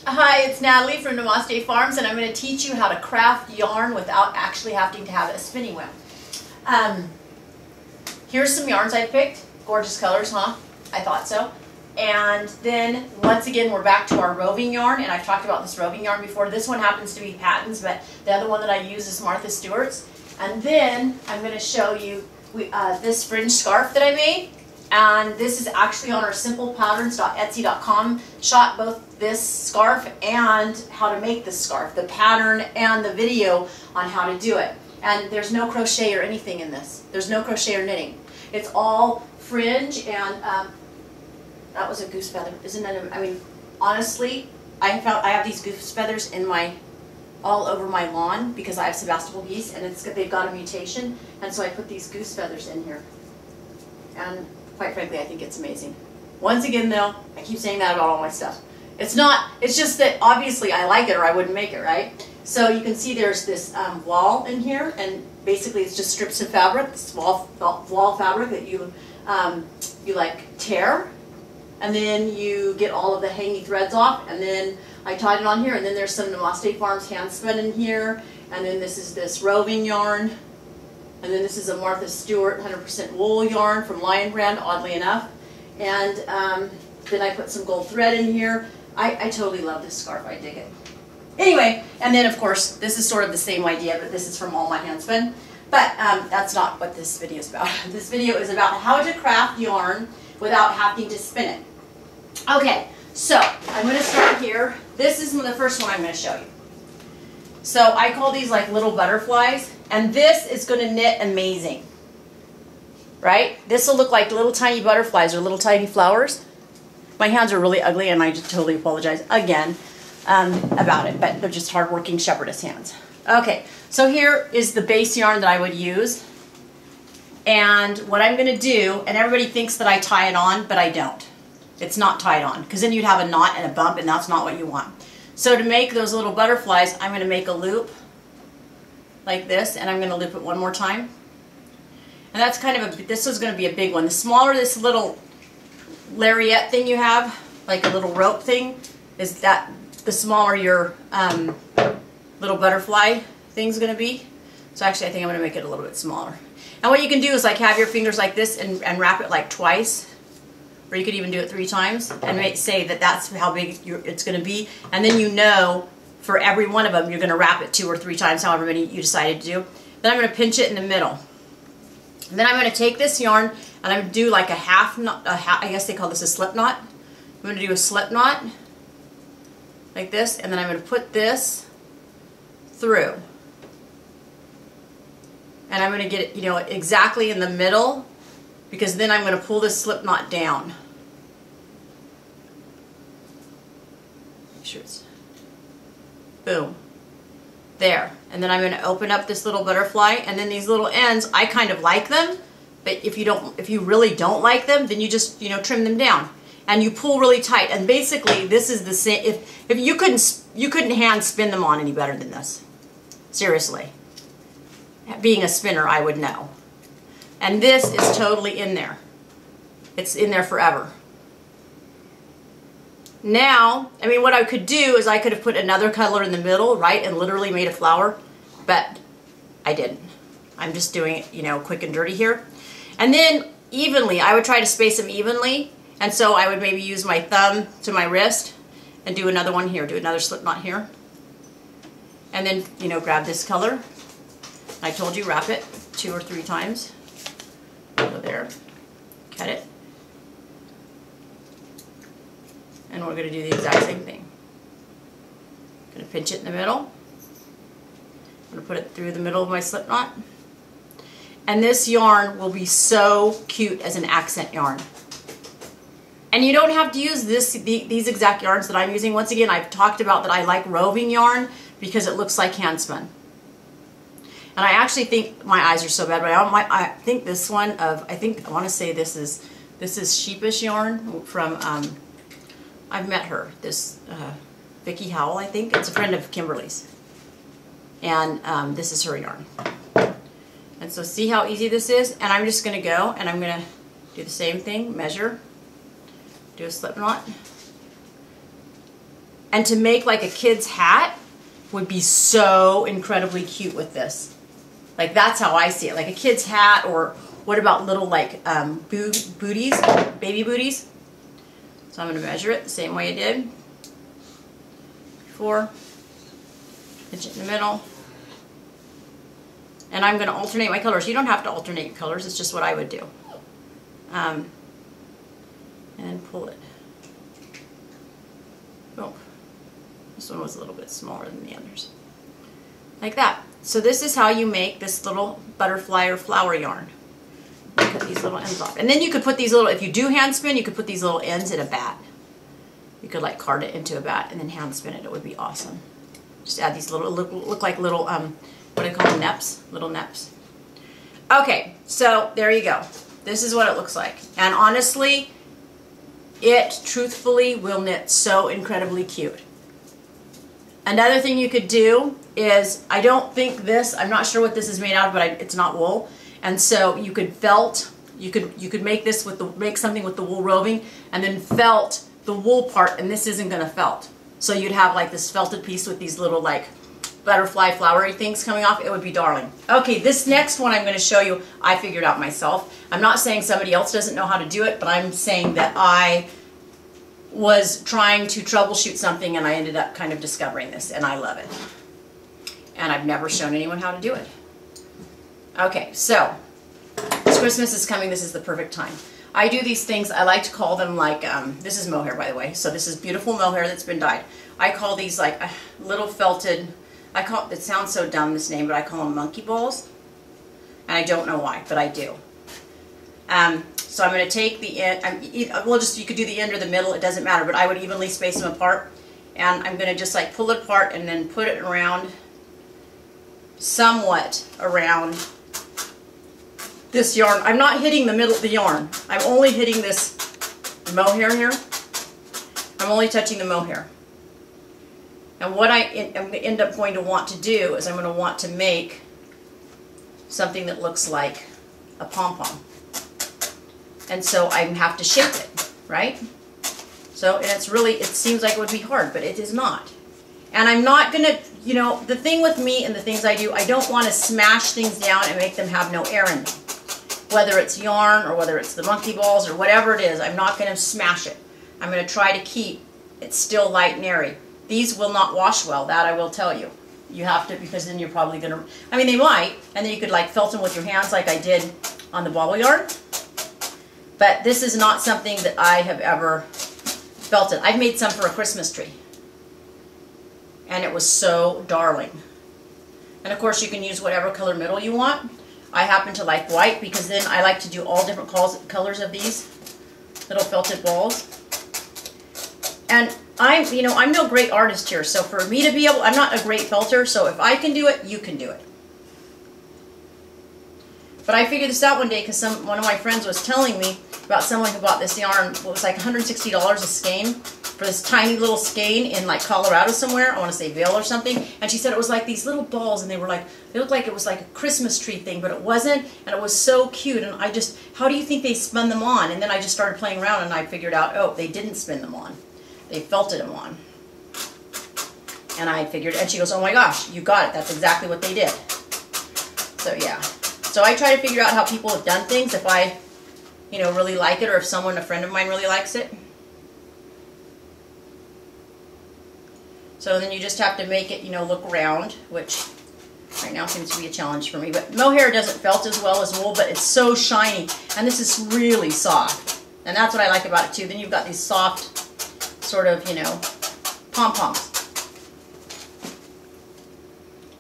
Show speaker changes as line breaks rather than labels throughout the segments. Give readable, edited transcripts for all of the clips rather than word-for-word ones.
Hi, it's Natalie from Namaste Farms, and I'm going to teach you how to craft yarn without actually having to have a spinning wheel. Here's some yarns I picked. Gorgeous colors, huh? I thought so. And then, once again, we're back to our roving yarn, and I've talked about this roving yarn before. This one happens to be Patton's, but the other one that I use is Martha Stewart's. And then, I'm going to show you this fringe scarf that I made. And this is actually on our simplepatterns.etsy.com shop, both this scarf and how to make this scarf, the pattern and the video on how to do it. And there's no crochet or anything in this. There's no crochet or knitting. It's all fringe, and that was a goose feather. Isn't that, I mean, honestly, I have these goose feathers in all over my lawn because I have Sebastopol geese, and they've got a mutation, and so I put these goose feathers in here. And quite frankly, I think it's amazing. Once again, though, I keep saying that about all my stuff. It's just that obviously I like it or I wouldn't make it, right? So you can see there's this wall in here, and basically it's just strips of fabric, this wall fabric that you like tear, and then you get all of the hanging threads off, and then I tied it on here, and then there's some Namaste Farms hand spun in here, and then this is this roving yarn. And then this is a Martha Stewart 100% wool yarn from Lion Brand, oddly enough. And then I put some gold thread in here. I totally love this scarf. I dig it. Anyway, and then of course, this is sort of the same idea, but this is from All My Handspun. But that's not what this video is about. This video is about how to craft yarn without having to spin it. Okay, so I'm going to start here. This is the first one I'm going to show you. So I call these like little butterflies. And this is going to knit amazing, right? This will look like little tiny butterflies or little tiny flowers. My hands are really ugly, and I just totally apologize again about it, but they're just hardworking shepherdess hands. Okay, so here is the base yarn that I would use. And what I'm going to do, and everybody thinks that I tie it on, but I don't. It's not tied on, because then you'd have a knot and a bump, and that's not what you want. So to make those little butterflies, I'm going to make a loop like this, and I'm going to loop it one more time. And that's kind of this is going to be a big one. The smaller this little lariat thing you have, like a little rope thing, is that the smaller your little butterfly thing's going to be. So actually I think I'm going to make it a little bit smaller. And what you can do is like have your fingers like this and wrap it like twice, or you could even do it 3 times, and say that that's how big it's going to be, and then you know for every one of them, you're going to wrap it 2 or 3 times, however many you decided to do. Then I'm going to pinch it in the middle. And then I'm going to take this yarn, and I'm going to do like a half knot, I guess they call this a slip knot. I'm going to do a slip knot, like this, and then I'm going to put this through. And I'm going to get it, exactly in the middle, because then I'm going to pull this slip knot down. Make sure it's boom. There. And then I'm going to open up this little butterfly, and then these little ends, I kind of like them, but if you really don't like them, then you just, trim them down. And you pull really tight. And basically, this is the same, if you couldn't hand spin them on any better than this. Seriously. Being a spinner, I would know. And this is totally in there. It's in there forever. Now, I mean, what I could do is I could have put another color in the middle, right, and literally made a flower, but I didn't. I'm just doing it, quick and dirty here. And then evenly, I would try to space them evenly, and so I would maybe use my thumb to my wrist and do another one here, do another slip knot here. And then, grab this color. I told you, wrap it 2 or 3 times. Go there, cut it. And we're going to do the exact same thing. I'm going to pinch it in the middle. I'm going to put it through the middle of my slip knot. And this yarn will be so cute as an accent yarn. And you don't have to use these exact yarns that I'm using. Once again, I've talked about that I like roving yarn because it looks like hand spun. And I actually think my eyes are so bad, but I think this one I want to say this is sheepish yarn from I've met her, this Vicki Howell, I think. It's a friend of Kimberly's. And this is her yarn. And so see how easy this is? And I'm just going to go and I'm going to do the same thing, measure, do a slip knot. And to make like a kid's hat would be so incredibly cute with this. Like that's how I see it, like a kid's hat, or what about little like booties, baby booties. So I'm going to measure it the same way I did before. Pinch it in the middle. And I'm going to alternate my colors. You don't have to alternate your colors, it's just what I would do. And pull it. Oh, this one was a little bit smaller than the others. Like that. So this is how you make this little butterfly or flower yarn. You cut these little ends off. And then you could put these little, if you do hand spin, you could put these little ends in a bat. You could like card it into a bat and then hand spin it. It would be awesome. Just add these little, look like little, what do they call them, neps? Little neps. Okay, so there you go. This is what it looks like. And honestly, it truthfully will knit so incredibly cute. Another thing you could do is, I don't think this, I'm not sure what this is made out of, but it's not wool. And so you could felt, you could make this with the, make something with the wool roving and then felt the wool part, and this isn't gonna felt. So you'd have like this felted piece with these little like butterfly flowery things coming off. It would be darling. Okay, this next one I'm gonna show you, I figured out myself. I'm not saying somebody else doesn't know how to do it, but I'm saying that I was trying to troubleshoot something and I ended up kind of discovering this, and I love it. And I've never shown anyone how to do it. Okay, so as Christmas is coming, this is the perfect time. I do these things, I like to call them like, this is mohair by the way, so this is beautiful mohair that's been dyed. I call these like little felted, it sounds so dumb this name, but I call them monkey balls. And I don't know why, but I do. So I'm going to take the end, you could do the end or the middle, it doesn't matter, but I would evenly space them apart. And I'm going to just like pull it apart and then put it around, somewhat around this yarn. I'm not hitting the middle of the yarn. I'm only hitting this mohair here. I'm only touching the mohair. And what I am end up going to want to do is I'm going to want to make something that looks like a pom-pom. And so I have to shape it, right? So, and it's really, it seems like it would be hard, but it is not. And I'm not going to, you know, the thing with me and the things I do, I don't want to smash things down and make them have no air in them. Whether it's yarn or whether it's the monkey balls or whatever it is, I'm not going to smash it. I'm going to try to keep it still light and airy. These will not wash well, that I will tell you. You have to, because then you're probably going to, I mean they might, and then you could like felt them with your hands like I did on the bobble yarn. But this is not something that I have ever felted. I've made some for a Christmas tree. And it was so darling. And of course you can use whatever color middle you want. I happen to like white because then I like to do all different colors of these little felted balls. And I'm no great artist here, so for me to be able, I'm not a great felter, so if I can do it, you can do it. But I figured this out one day because one of my friends was telling me about someone who bought this yarn. It was like $160 a skein for this tiny little skein in like Colorado somewhere. I want to say Vail or something. And she said it was like these little balls, and they looked like it was like a Christmas tree thing, but it wasn't. And it was so cute. And I just, how do you think they spun them on? And then I just started playing around, and I figured out, oh, they didn't spin them on. They felted them on. And I figured, and she goes, oh my gosh, you got it. That's exactly what they did. So yeah. So I try to figure out how people have done things, if I, really like it, or if a friend of mine really likes it. So then you just have to make it, look round, which right now seems to be a challenge for me. But mohair doesn't felt as well as wool, but it's so shiny. And this is really soft. And that's what I like about it too. Then you've got these soft, sort of, pom-poms.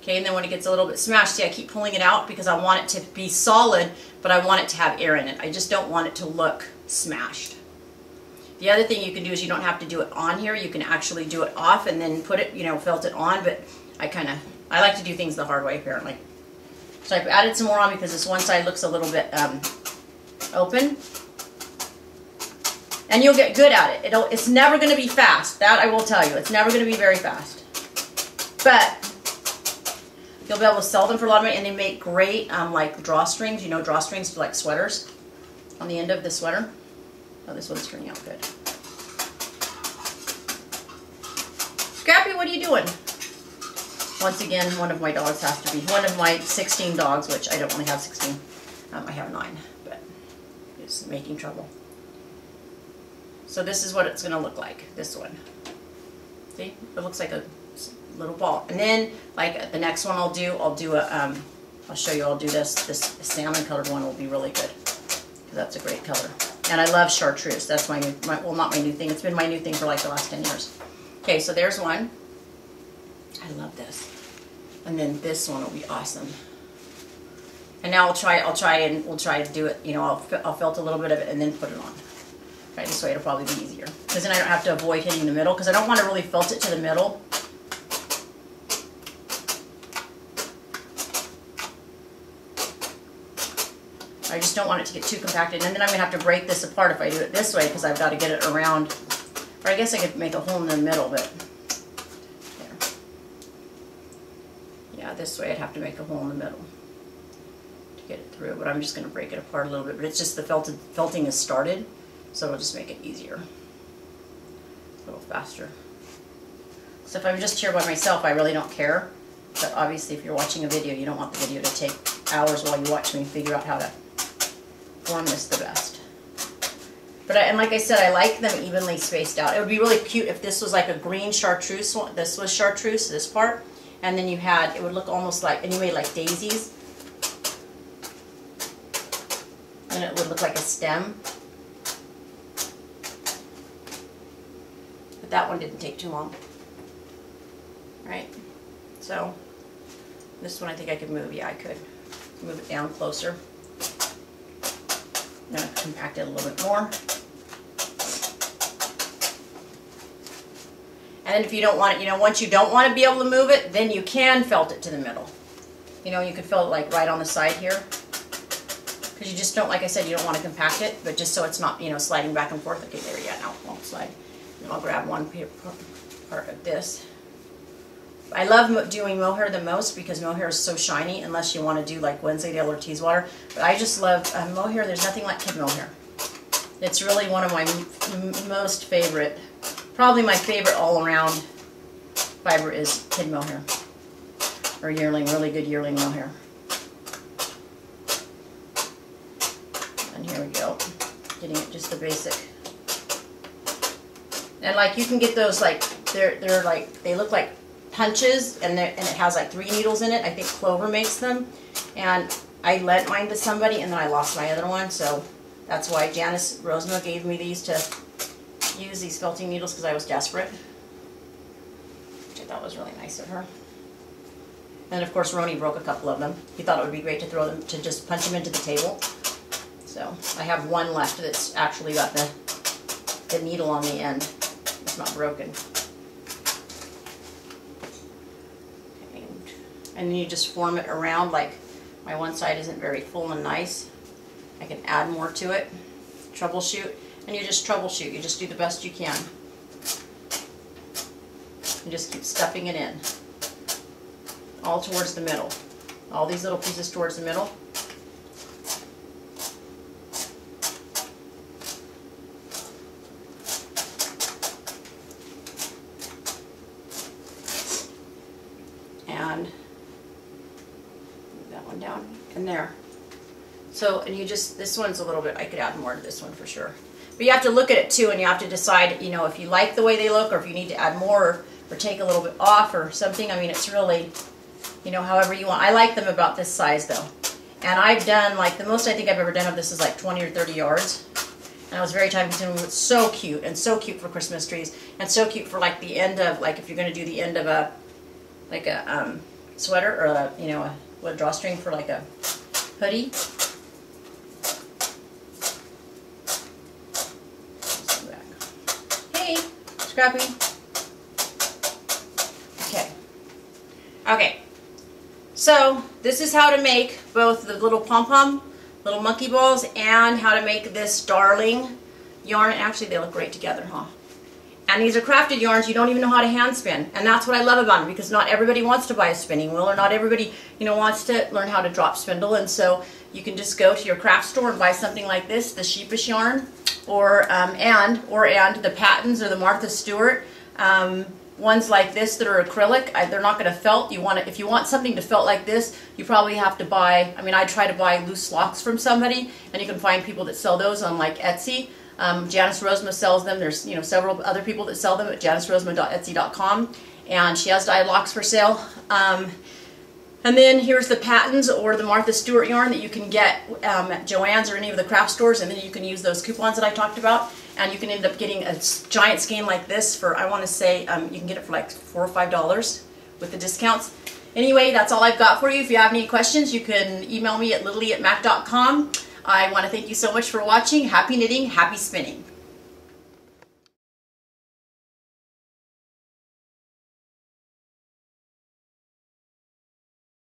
Okay, and then when it gets a little bit smashed, see, I keep pulling it out because I want it to be solid, but I want it to have air in it. I just don't want it to look smashed. The other thing you can do is you don't have to do it on here. You can actually do it off and then put it, felt it on, but I like to do things the hard way, apparently. So I've added some more on because this one side looks a little bit open. And you'll get good at it. It's never going to be fast. That I will tell you. It's never going to be very fast. But you'll be able to sell them for a lot of money, and they make great like drawstrings. Drawstrings for like sweaters on the end of the sweater. Oh, this one's turning out good. what are you doing? Once again, one of my dogs has to be, one of my 16 dogs, which I don't only have 16. I have 9, but it's making trouble. So this is what it's going to look like, this one. See? It looks like a little ball. And then, like the next one I'll do a, I'll show you, I'll do this salmon colored one will be really good. Because that's a great color. And I love chartreuse. That's my new, well, not my new thing. It's been my new thing for like the last 10 years. Okay, so there's one. I love this. And then this one will be awesome. And now we'll try to do it, you know, I'll felt a little bit of it and then put it on. Right, this way it'll probably be easier. Because then I don't have to avoid hitting the middle, because I don't want to really felt it to the middle. I just don't want it to get too compacted. And then I'm going to have to break this apart if I do it this way, because I've got to get it around. Or I guess I could make a hole in the middle, but there. Yeah, this way I'd have to make a hole in the middle to get it through. But I'm just going to break it apart a little bit. But it's just the felting is started, so it'll just make it easier. A little faster. So if I'm just here by myself, I really don't care. But obviously if you're watching a video, you don't want the video to take hours while you watch me figure out how to form this the best. But and like I said, I like them evenly spaced out. It would be really cute if this was like a green chartreuse one. This was chartreuse, this part. And then you had, it would look almost like, and you made like daisies. And it would look like a stem. But that one didn't take too long. Right? So, this one I think I could move. Yeah, I could. Move it down closer. I'm going to compact it a little bit more. And then if you don't want it, you know, once you don't want to be able to move it, then you can felt it to the middle. You know, you could felt it like right on the side here. Because you just don't, like I said, you don't want to compact it, but just so it's not, you know, sliding back and forth. Okay, there, yeah, now it won't slide. And I'll grab one part of this. I love doing mohair the most because mohair is so shiny, unless you want to do like Wednesday Dale Ortiz water. But I just love mohair. There's nothing like kid mohair. It's really one of my most favorite, probably my favorite all-around fiber is kid mohair. Or yearling, really good yearling mohair. And here we go. Getting it just the basic. And like you can get those like, they're like, they look like punches, and it has like 3 needles in it. I think Clover makes them, and I lent mine to somebody and then I lost my other one, so that's why Janice Rosema gave me these to use, these felting needles, because I was desperate, which I thought was really nice of her. And of course Roni broke a couple of them. He thought it would be great to throw them, to just punch them into the table. So I have one left that's actually got the needle on the end. It's not broken. And then you just form it around, like my one side isn't very full and nice. I can add more to it. Troubleshoot. And you just troubleshoot. You just do the best you can. You just keep stuffing it in. All towards the middle. All these little pieces towards the middle. And that one down and there. So, and you just, this one's a little bit, I could add more to this one for sure. But you have to look at it too, and you have to decide, you know, if you like the way they look, or if you need to add more, or take a little bit off or something. I mean, it's really, you know, however you want. I like them about this size though. And I've done, like, the most I think I've ever done of this is like 20 or 30 yards. And it was very time consuming, but so cute, and so cute for Christmas trees, and so cute for like the end of, like if you're going to do the end of a, like a sweater, or a, you know, a drawstring for like a hoodie. Hey, Scrappy. Okay. Okay. So this is how to make both the little pom-pom, little monkey balls, and how to make this darling yarn. Actually, they look great together, huh? And these are crafted yarns you don't even know how to hand spin. And that's what I love about them, because not everybody wants to buy a spinning wheel, or not everybody, you know, wants to learn how to drop spindle. And so you can just go to your craft store and buy something like this, the sheepish yarn, or and the Pattons or the Martha Stewart ones like this that are acrylic, they're not going to felt. If you want something to felt like this, you probably have to buy, I mean, I try to buy loose locks from somebody, and you can find people that sell those on like Etsy. Janice Rosma sells them. There's several other people that sell them at janicerosma.etsy.com, and she has dyed locks for sale. And then here's the Patons or the Martha Stewart yarn that you can get at Joann's or any of the craft stores, and then you can use those coupons that I talked about, and you can end up getting a giant skein like this for, I want to say, you can get it for like $4 or $5 with the discounts. Anyway, that's all I've got for you. If you have any questions, you can email me at littly@mac.com. I want to thank you so much for watching. Happy knitting, happy spinning.